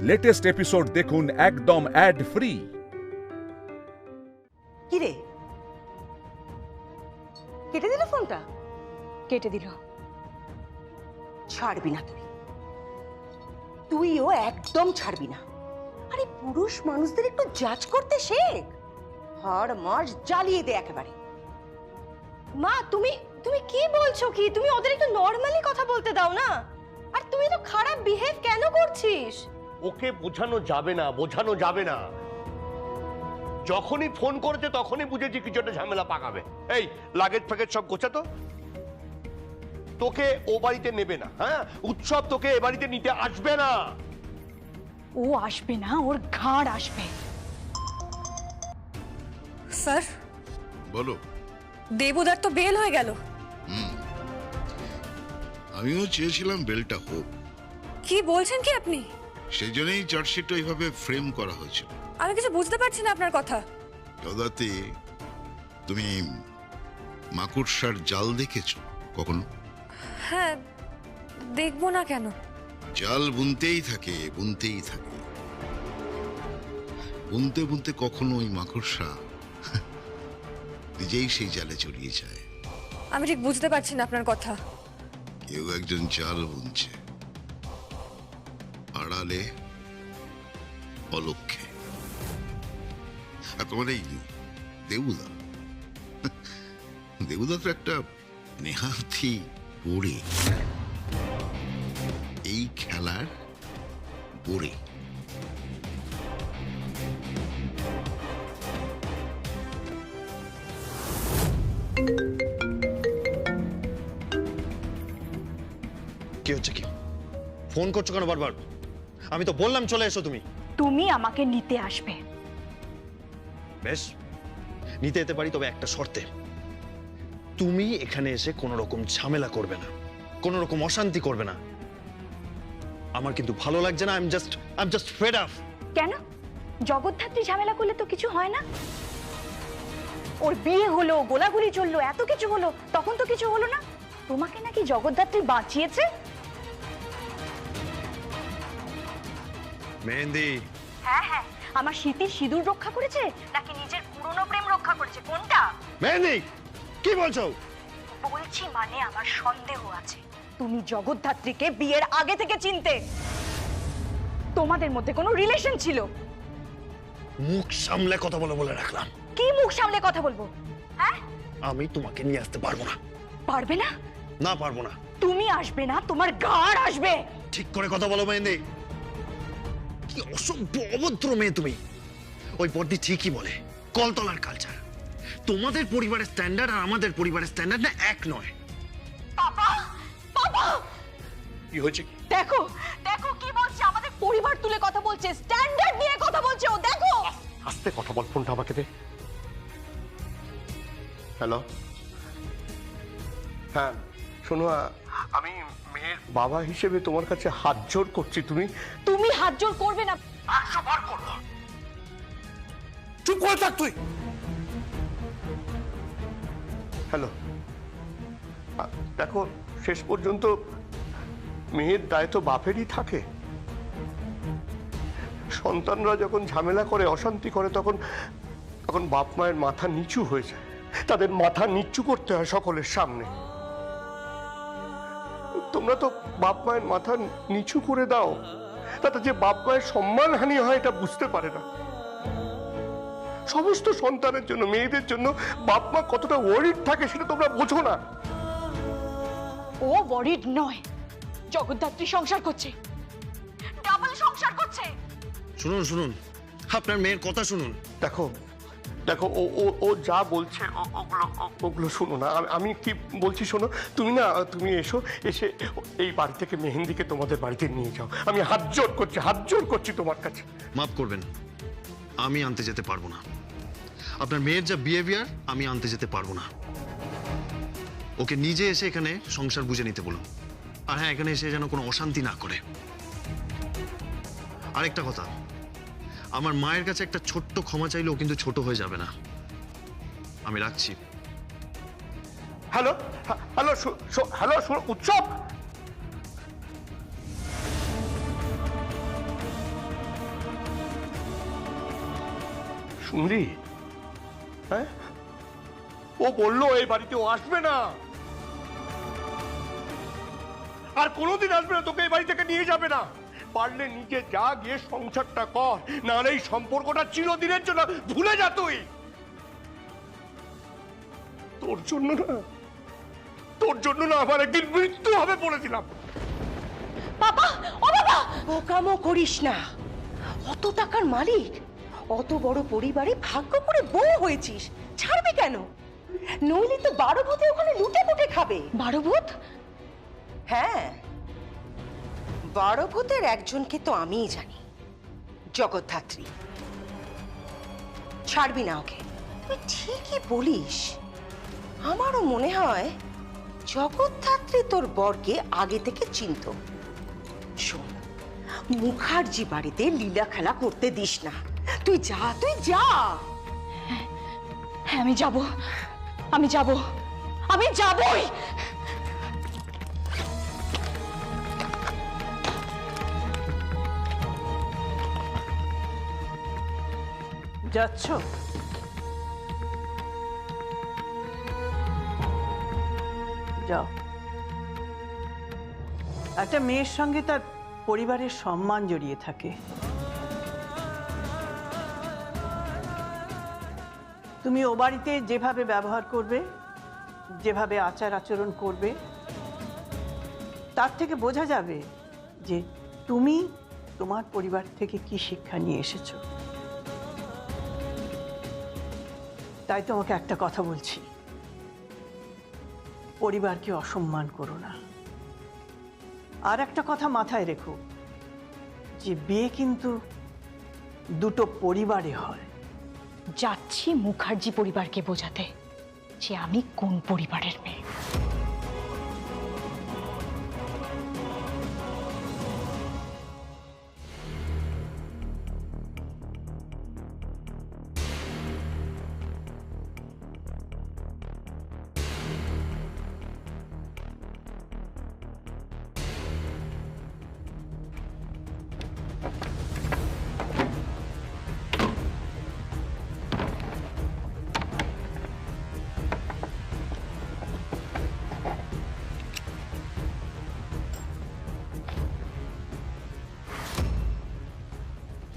Latest episode দেখুন একদম add free. কি রে, কেটে দিল ফোনটা? কেটে দিল। ছাড়বি না তুইও একদম ছাড়বি না। আরে পুরুষ মানুষদের একটু জাজ করতে শেখ, হাড় মাস জ্বালিয়ে দে একেবারে। মা তুমি তুমি কি বলছো? কি তুমি ওদের একটু নরমালি কথা বলতে দাও না। আর তুই তো খারাপ বিহেভ কেন করছিস? ওকে বোঝানো যাবে না, বোঝানো যাবে না। যখনই ফোন করেছে তখনই বুঝেছি কিছু একটা ঝামেলা পাকাবে। এই লাগেজ ফ্যাগেজ সব গোছাতো। তোকে ও বাড়িতে নেবে না। হ্যাঁ, উৎসব তোকে এ বাড়িতে নিতে আসবে না। ও আসবে না, ওর ঘাড় আসবে। স্যার বলো। দেবুদার তো বেল হয়ে গেল। আমিও চেয়েছিলাম বেলটা হোক, কি বলছেন কি আপনি? সেই জন্যই চার্জশিটটা এইভাবে ফ্রেম করা হয়েছিল। আমি কিছু বুঝতে পারছি না আপনার কথা। যদাতে তুমি মাকড়সার জাল দেখেছো কখনো? হ্যাঁ, দেখবো না কেন? জাল বুনতেই থাকে, বুনতেই থাকে, বুনতে বুনতে কখনো ওই মাকড়সা নিজেই সেই জালে জড়িয়ে যায়। আমি ঠিক বুঝতে পারছি না আপনার কথা। কেউ একজন জাল বুনছে, আড়ালে, অলক্ষ্যে। আর তোমার এই দেবুদা, দেবুদা তো একটা নেহাতি পড়ে, এই খেলার পড়ে। কি হচ্ছে? কি ফোন করছো কেন বারবার? আমি তো বললাম চলে এসো তুমি। তুমি আমাকে নিতে আসবে। বেশ, নিতে যেতে পারি, তবে একটা শর্তে। তুমি এখানে এসে কোনো রকম ঝামেলা করবে না, কোনো রকম অশান্তি করবে না। আমার কিন্তু ভালো লাগছে না। I am just fed up. কেন? জগদ্ধাত্রী ঝামেলা করলে তো কিছু হয় না। ওর বিয়ে হলো, গোলাগুলি চললো, এত কিছু হলো, তখন তো কিছু হলো না। তোমাকে নাকি জগদ্ধাত্রী বাঁচিয়েছে। মেহেন্দি, হ্যাঁ হ্যাঁ, আমার স্মৃতির সিঁদুর রক্ষা করেছে নাকি নিজের পুরনো প্রেম রক্ষা করেছে, কোনটা? মেহেন্দি কি বলছো? বলছি মানে আমার সন্দেহ আছে তুমি জগদ্ধাত্রীকে বিয়ের আগে থেকে চিনতে। তোমাদের মধ্যে কোনো রিলেশন ছিল। মুখ সামলে কথা বলে বলে রাখলাম। কি মুখ সামলে কথা বলবো? হ্যাঁ, আমি তোমাকে নিয়ে আসতে পারবো না। পারবে না? না, পারবো না। তুমি আসবে না, তোমার ঘাড় আসবে। ঠিক করে কথা বলো মেহেন্দি। কি অসভ্য অভদ্র মেয়ে তুমি। ওই পর্দি ঠিকই বলে, কলতলার কালচার। তোমাদের পরিবারের স্ট্যান্ডার্ড আর আমাদের পরিবারের স্ট্যান্ডার্ড না এক নয়। বাবা, বাবা, কি হয়েছে? দেখো দেখো কি বলছে, আমাদের পরিবার তুলে কথা বলছে, স্ট্যান্ডার্ড নিয়ে কথা বলছে ও। দেখো। আস্তে কথা বল, ফোনটা আমাকে দে। হ্যালো, হ্যাঁ শোনো, আমি মেয়ের বাবা হিসেবে তোমার কাছে হাত জোড় করছি। তুমি হাত জোর করবে না। চুপ করে থাক তুই। হ্যালো, দেখো, শেষ পর্যন্ত মেয়ের দায় তো বাপেরই থাকে। সন্তানরা যখন ঝামেলা করে, অশান্তি করে, তখন বাপ মায়ের মাথা নিচু হয়ে যায়। তাদের মাথা নিচু করতে হয় সকলের সামনে। তোমরা তো বাপ মায়ের মাথা নিচু করে দাও, তাতে যে বাপ মায়ের সম্মানহানি হয় এটা বুঝতে পারে না। সমস্ত সন্তানের জন্য, মেয়েদের জন্য বাপ মা কতটা ওয়ারিড থাকে সেটা তোমরা বোঝো না। ও ওয়ারিড নয়, জগদ্ধাত্রী সংসার করছে, ডাবল সংসার করছে। শুনুন শুনুন, আপনার মেয়ের কথা শুনুন। দেখো দেখো, ও যা বলছে ওগুলো শোনো না। আমি কি বলছি শোনো। তুমি এসে এই বাড়ি থেকে মেহেন্দিকে তোমাদের বাড়িতে নিয়ে যাও। আমি হাত জোর করছি তোমার কাছে। মাফ করবেন, আমি আনতে যেতে পারবো না। আপনার মেয়ের যা বিহেভিয়ার, আমি আনতে যেতে পারবো না। ওকে নিজে এসে এখানে সংসার বুঝে নিতে বলুন। আর হ্যাঁ, এখানে এসে যেন কোনো অশান্তি না করে। আরেকটা কথা, আমার মায়ের কাছে একটা ছোট্ট ক্ষমা চাইলেও কিন্তু ছোট হয়ে যাবে না। আমি রাখছি। হ্যালো হ্যালো হ্যালো, উৎসব। শুনলি? হ্যাঁ, ও বললো এই বাড়িতে ও আসবে না, আর কোনোদিন আসবে না, তোকে এই বাড়ি থেকে নিয়ে যাবে না। পারলে নিজে যা, গিয়ে সংসারটা কর, নাহলে এই সম্পর্কটা চিরদিনের জন্য ভুলে যা তুই। তোর জন্য না আমার একদিন মৃত্যু হবে বলেছিলাম। বাবা, ও বাবা, বোকামো করিস না। অত টাকার মালিক, অত বড় পরিবারে ভাগ্য করে বউ হয়েছিস, ছাড়বি কেন? নইলে তো 12 ভূতে ওখানে লুটে পুটে খাবে। 12 ভূত? হ্যাঁ, 12 ভূতের একজনকে তো আমিই জানি, জগদ্ধাত্রী। ছাড়বি না ওকে। তুই ঠিকই বলিস, আমারও মনে হয় জগদ্ধাত্রী তোর বরকে আগে থেকে চিনত। শোন, মুখার্জি বাড়িতে লীলা খেলা করতে দিস না। তুই যা, তুই যা। হ্যাঁ, আমি যাব, আমি যাব, আমি যাবই। যাচ্ছ? যাও। একটা মেয়ের সঙ্গে তার পরিবারের সম্মান জড়িয়ে থাকে। তুমি ও বাড়িতে যেভাবে ব্যবহার করবে, যেভাবে আচার আচরণ করবে, তার থেকে বোঝা যাবে যে তুমি তোমার পরিবার থেকে কি শিক্ষা নিয়ে এসেছো। তাই তোমাকে একটা কথা বলছি, পরিবারকে অসম্মান করো না। আর একটা কথা মাথায় রেখো, যে বিয়ে কিন্তু দুটো পরিবারে হয়। যাচ্ছি মুখার্জি পরিবারকে বোঝাতে যে আমি কোন পরিবারের মেয়ে।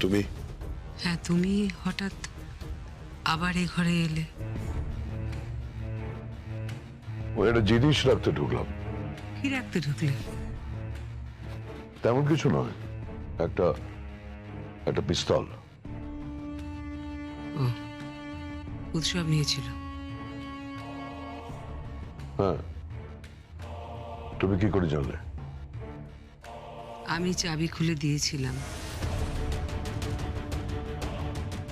তুমি? হ্যাঁ, তুমি হঠাৎ আবার এ ঘরে এলে। ও একটা জিনিস রাখতে ঢুকলাম। কি রাখতে ঢুকলে? তেমন কিছু নয়, একটা পিস্তল। ও, উৎসব নিয়েছিল। হ্যাঁ, তুমি কি করে জানলে? আমি চাবি খুলে দিয়েছিলাম।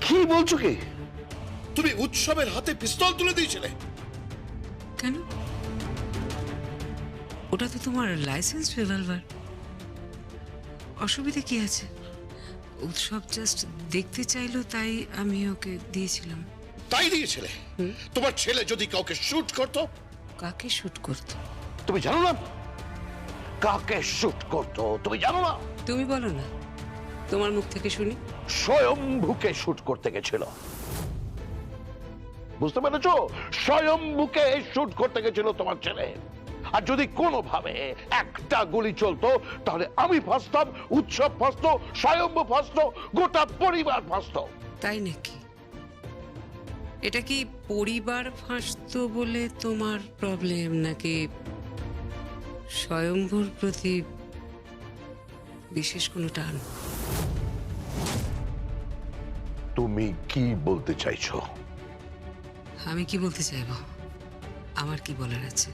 কি বলছো কি? তুমি উৎসবের হাতে পিস্তল তুলে দিয়েছিলে? কেন? ওটা তো তোমার লাইসেন্স রিভলভার। অসুবিধা কি আছে? উৎসব জাস্ট দেখতে চাইলো, তাই আমি ওকে দিয়েছিলাম। তাই দিয়েছিলে? তোমার ছেলে যদি কাউকে শুট করতো? কাকে শুট করতো? তুমি জানো না কাকে শুট করতো? তুমি জানো না? তুমি বলো না, তোমার মুখ থেকে শুনি। স্বয়ম্ভুকে শুট করতে গেছিল। বুঝতে পেরেছো? স্বয়ম্ভুকে শুট করতে গেছিল তোমার ছেলে। আর যদি কোনোভাবে একটা গুলি চলতো, তাহলে আমি ফাঁসতাম, উৎসব ফাঁসতো, স্বয়ম্ভু ফাঁসতো, গোটা পরিবার ফাঁসতো। তাই নাকি? এটা কি পরিবার ফাঁসতো বলে তোমার প্রবলেম, নাকি স্বয়ম্ভুর প্রতি বিশেষ কোনো টান? তুমি কি বলতে চাইছো? আমি কি বলতে চাইব? আমার কি বলার আছে?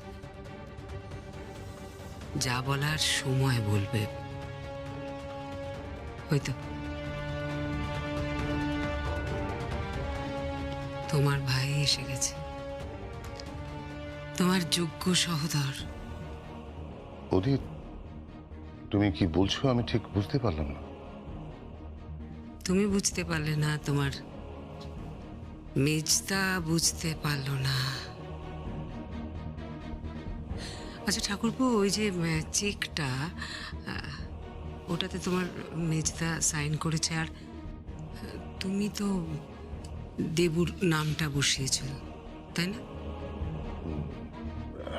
যা বলার সময় বলবে। হয়তো তোমার ভাই এসে গেছে, তোমার যোগ্য সহোদর। অদিত, তুমি কি বলছো আমি ঠিক বুঝতে পারলাম না। তুমি বুঝতে পারলে না, তোমার মেজদা বুঝতে পারলো না। আচ্ছা ঠাকুরপো, ওই যে চেকটা, ওটাতে তোমার মেজদা সাইন করেছে, আর তুমি তো দেবুর নামটা বসিয়েছ, তাই না?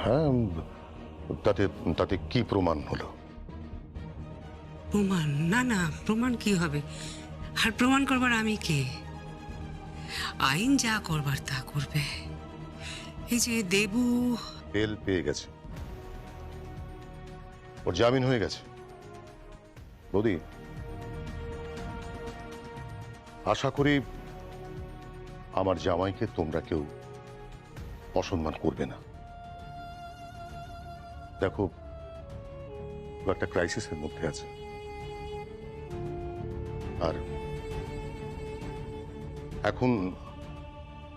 হ্যাঁ, তাতে তাতে কি প্রমাণ হলো? প্রমাণ? না না, প্রমাণ কি হবে? আর প্রমাণ করবার আমি কে? আইন যা করবার তা করবে। এই যে দেবু বেল পেয়ে গেছে, ওর জামিন হয়ে গেছে। বৌদি, আশা করি আমার জামাইকে তোমরা কেউ অসম্মান করবে না। দেখো, ও একটা ক্রাইসিসের মধ্যে আছে, আর এখন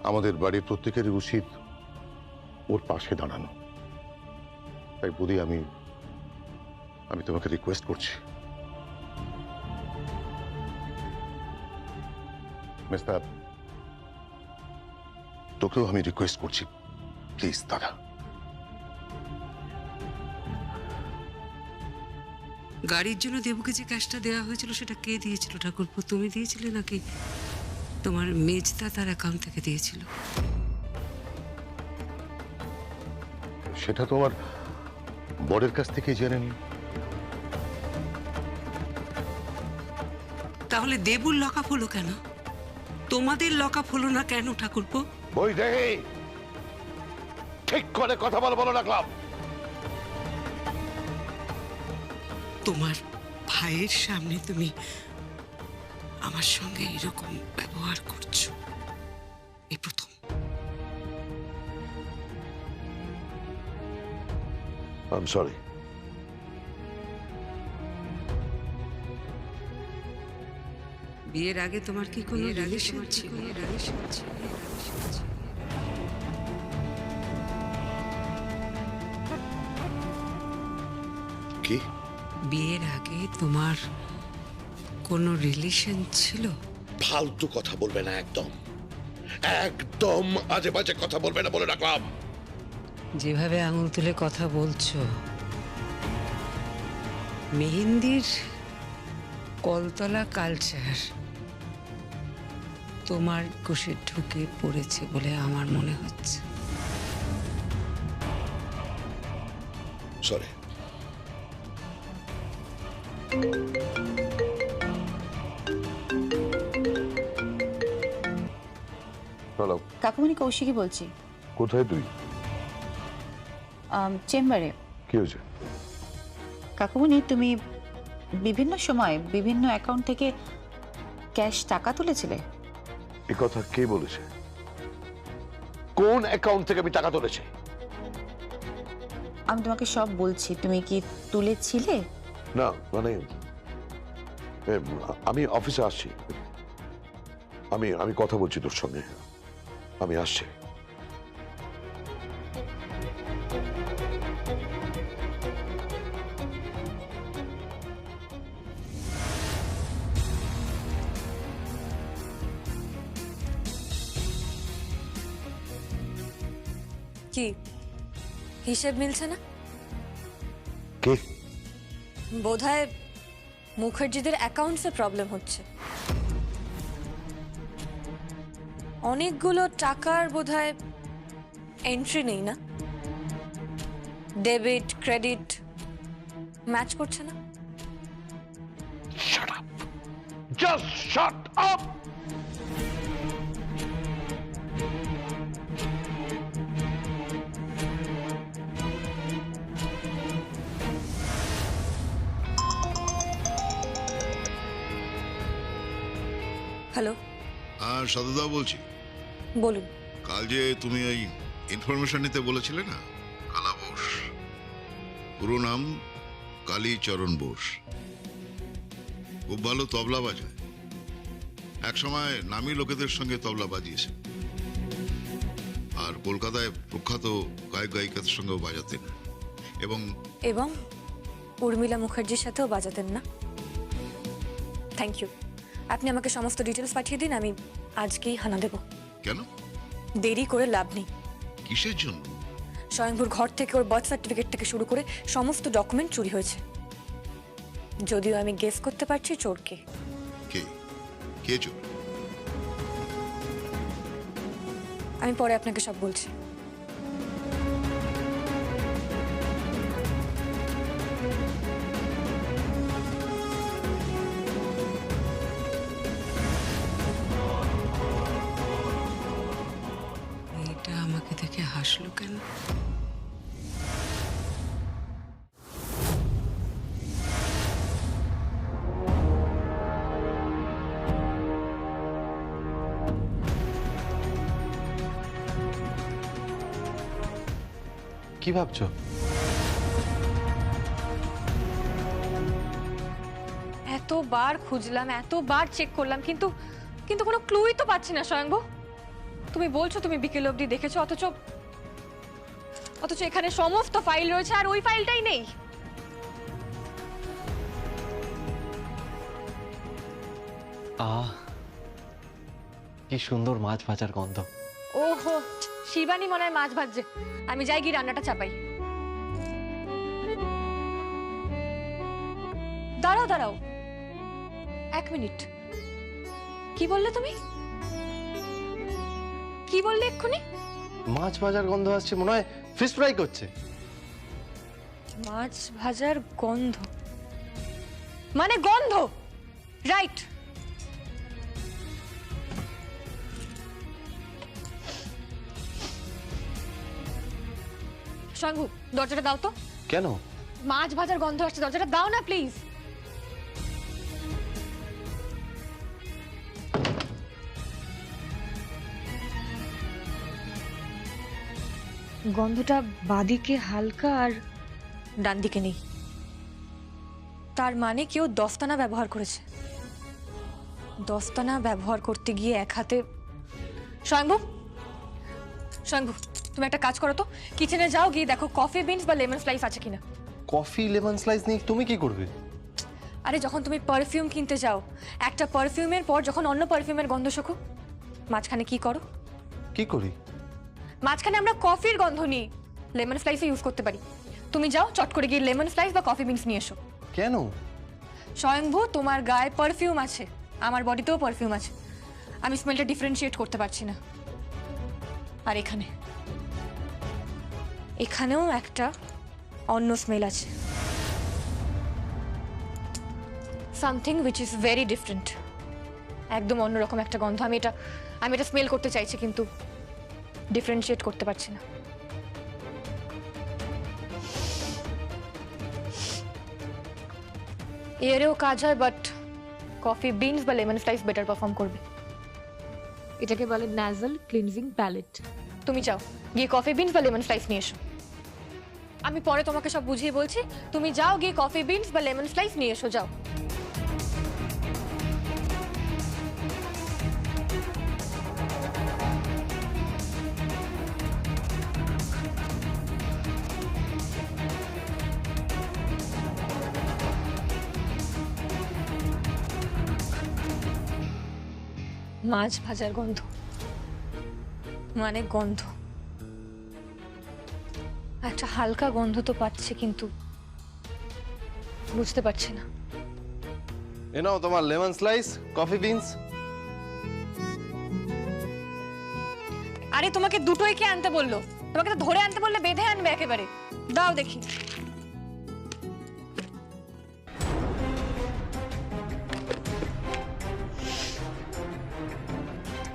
আমাদের বাড়ির প্রত্যেকেরই উচিত ওর পাশে দাঁড়ানো। তাই বৌদি, আমি তোমাকে রিকোয়েস্ট করছি, মেস্তাব, তোকেও আমি রিকোয়েস্ট করছি, প্লিজ দাদা। গাড়ির জন্য দেবুকে যে ক্যাশটা দেওয়া হয়েছিল সেটা কে দিয়েছিল ঠাকুরপো? তুমি দিয়েছিলে নাকি তোমার মেজদা তার অ্যাকাউন্ট থেকে দিয়েছিল? সেটা তো আমার বরের কাছ থেকে জেনে নি। তাহলে দেবুর লকআপ হলো কেন? তোমাদের লকআপ হলো না কেন ঠাকুরপো? বই দেখি ঠিক করে কথা বলো রাখলাম। তোমার ভাইয়ের সামনে তুমি আমার সঙ্গে এরকম ব্যবহার করছো, এই প্রথম। I am sorry. বিয়ের আগে তোমার কি কোনো রিলেশন ছিল? কি? বিয়ের আগে তোমার কোনো রিলেশন ছিল? ফালতু কথা বলবে না, একদম একদম আজে বাজে কথা বলবে না বলে রাখলাম। যেভাবে আঙুল তুলে কথা বলছো, মেহেন্দির কলতলা কালচার তোমার কোষে ঢুকে পড়েছে বলে আমার মনে হচ্ছে। সরি। হ্যালো, কাকুমণি কৌশিকী বলছি, কোথায় তুই? চেম্বারে। কি হয়েছে? কাকুমণি, তুমি বিভিন্ন সময় বিভিন্ন অ্যাকাউন্ট থেকে ক্যাশ টাকা তুলেছিলে। এ কথা কে বলেছে? কোন অ্যাকাউন্ট থেকে আমি টাকা তুলেছি? আমি তোমাকে সব বলছি, তুমি কি তুলেছিলে? না, মানে আমি অফিসে আসছি, আমি কথা বলছি তোর সঙ্গে, আমি আসছি। কি হিসেব মিলছে না? কে? বোধহয় মুখার্জিদের অ্যাকাউন্টসে প্রবলেম হচ্ছে। অনেকগুলো টাকার বোধহয় এন্ট্রি নেই না, ডেবিট ক্রেডিট ম্যাচ করছে না। Shut up. Just shut up. Hello, আর সাধুদা বলছি। বলুন। কাল যে তুমি ওই ইনফরমেশন নিতে বলেছিলে না, কালা বোস, পুরো নাম কালীচরণ বোস, খুব ভালো তবলা বাজায়, একসময় নামী লোকেদের সঙ্গে তবলা বাজিয়েছে, আর কলকাতায় প্রখ্যাত গায়ক গায়িকাদের সঙ্গেও বাজাতেন, এবং এবং উর্মিলা মুখার্জির সাথেও বাজাতেন না? থ্যাংক ইউ, আপনি আমাকে সমস্ত ডিটেলস পাঠিয়ে দিন, আমি আজকেই হানা দেব। কেন? দেরি করে লাভ নেই। কিসের জন্য? স্বয়ংভূর ঘর থেকে ওর বার্থ সার্টিফিকেট থেকে শুরু করে সমস্ত ডকুমেন্ট চুরি হয়েছে। যদিও আমি গেস করতে পারছি চোরকে। কে কে চোর? আমি পরে আপনাকে সব বলছি। এটা আমাকে দেখে হাসলো কেন? কি ভাবছো? এতবার খুঁজলাম, এতবার চেক করলাম, কিন্তু কিন্তু কোনো ক্লুই তো পাচ্ছি না স্বয়ংভু। তুমি বলছো তুমি বিকেল অবধি দেখেছো, অথচ অথচ এখানে সমস্ত ফাইল রয়েছে আর ওই ফাইলটাই নেই। কি সুন্দর মাছ ভাজার গন্ধ। ওহো, শিবানী মনে হয় মাছ ভাজছে। আমি যাই গিয়ে রান্নাটা চাপাই। দাঁড়াও দাঁড়াও, 1 মিনিট। কি বললে তুমি? কি বললে এক্ষুনি? মাছ ভাজার গন্ধ আসছে, মনে হয় ফিশ ফ্রাই করছে। মাছ ভাজার গন্ধ মানে গন্ধ, রাইট। শঙ্ভু, দরজাটা দাও তো। কেন? মাছ ভাজার গন্ধ আসছে, দরজাটা দাও না প্লিজ। গন্ধটা বাদিকে হালকা আর ডান দিকে নেই। তার মানে কেউ দস্তানা ব্যবহার করেছে। দস্তানা ব্যবহার করতে গিয়ে এক হাতে। শঙ্ভু, শঙ্ভু, তুমি একটা কাজ করো তো, কিচেনে যাও, গিয়ে দেখো কফি বিনস বা লেমন স্লাইস আছে কিনা। কফি লেমন স্লাইস নিয়ে তুমি কি করবে? আরে যখন তুমি পারফিউম কিনতে যাও, একটা পারফিউমের পর যখন অন্য পারফিউমের গন্ধ শোকো, মাঝখানে কি করো? কি করি? মাঝখানে আমরা কফির গন্ধ নিই, লেমন স্লাইসে ইউজ করতে পারি। তুমি যাও, চট করে গিয়ে লেমন স্লাইস বা কফি বিনস নিয়ে এসো। কেন? স্বয়ংভু, তোমার গায়ে পারফিউম আছে, আমার বডিতেও পারফিউম আছে। আমি স্মেলটা ডিফারেন্সিয়েট করতে পারছি না। আর এখানে, এখানেও একটা অন্য স্মেল আছে, something which is very different. একদম অন্যরকম একটা গন্ধ। আমি এটা স্মেল করতে চাইছি, কিন্তু ডিফারেন্সিয়েট করতে পারছি না। এরেও কাজ হয়, বাট কফি বিনস বা লেমন স্লাইস বেটার পারফর্ম করবে। এটাকে বলে ন্যাজাল ক্লিনজিং প্যালেট। তুমি যাও, গিয়ে কফি বিনস বা লেমন স্লাইস নিয়ে এসো। আমি পরে তোমাকে সব বুঝিয়ে বলছি। তুমি যাও, গিয়ে কফি বিনস বা লেমন স্লাইস নিয়ে এসো, যাও। মাছ ভাজার গন্ধ মানে গন্ধ, একটা হালকা গন্ধ তো পাচ্ছে, কিন্তু বুঝতে পারছি না। এ নাও তোমার লেমন স্লাইস, কফি বিনস। আরে তোমাকে দুটোই কে আনতে বললো? তোমাকে তো ধরে আনতে বললে বেঁধে আনবে একেবারে। দাও দেখি।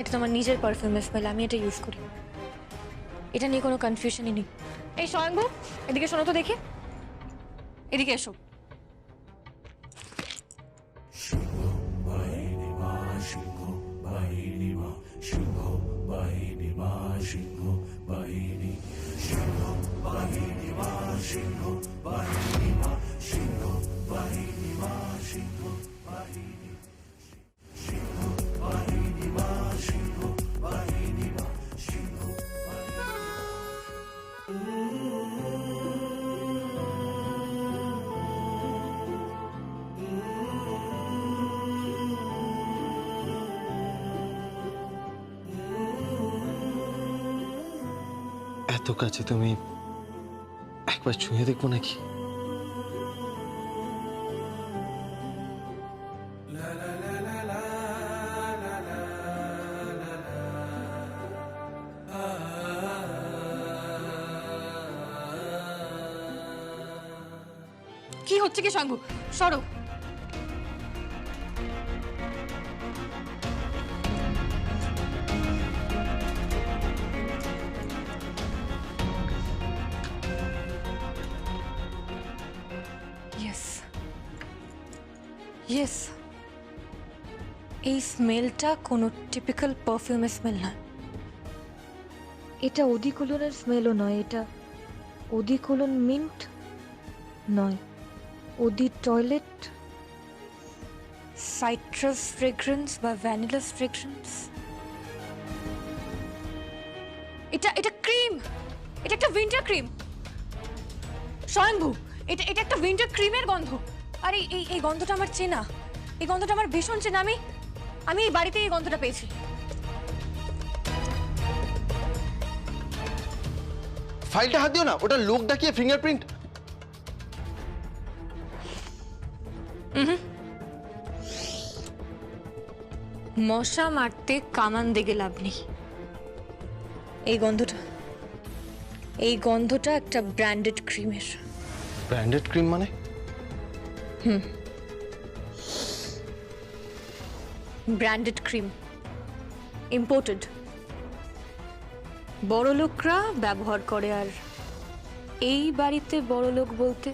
এটা তোমার নিজের পারফিউমের স্মেল, আমি এটা ইউজ করি। এটা নিয়ে কোনো কনফিউশনই নেই। এই স্বয়ংভু, এদিকে শোনো তো দেখি, এদিকে এসো। এত কাছে, তুমি একবার ছুঁয়ে দেখবো নাকি? হচ্ছে কি শম্ভু? সরো। ইয়েস, এই স্মেলটা কোনো টিপিক্যাল পারফিউমের স্মেল নয়। এটা অধিকোলনের স্মেলও নয়, এটা অধিকোলন মিন্ট নয়, অধি টয়লেট সাইট্রাস ফ্রেগ্রেন্স বা ভ্যানিলাস ফ্রেগ্রেন্স। এটা ক্রিম, এটা একটা উইন্টার ক্রিম স্বয়ম্ভু। এটা একটা উইন্টার ক্রিমের গন্ধ। আরে এই গন্ধটা আমার চেনা, এই গন্ধটা আমার ভীষণ চেনা। আমি এই বাড়িতে এই গন্ধটা পেয়েছি। ফাইলটা হাত দিও না, ওটা লোক ডাকিয়ে ফিঙ্গারপ্রিন্ট। মশা মারতে কামান দেখে লাভ নেই। এই গন্ধটা একটা ব্র্যান্ডেড ক্রিমের। ব্র্যান্ডেড ক্রিম মানে? ব্র্যান্ডেড ক্রিম, ইম্পোর্টেড, বড়লোকরা ব্যবহার করে। আর এই বাড়িতে বড়লোক বলতে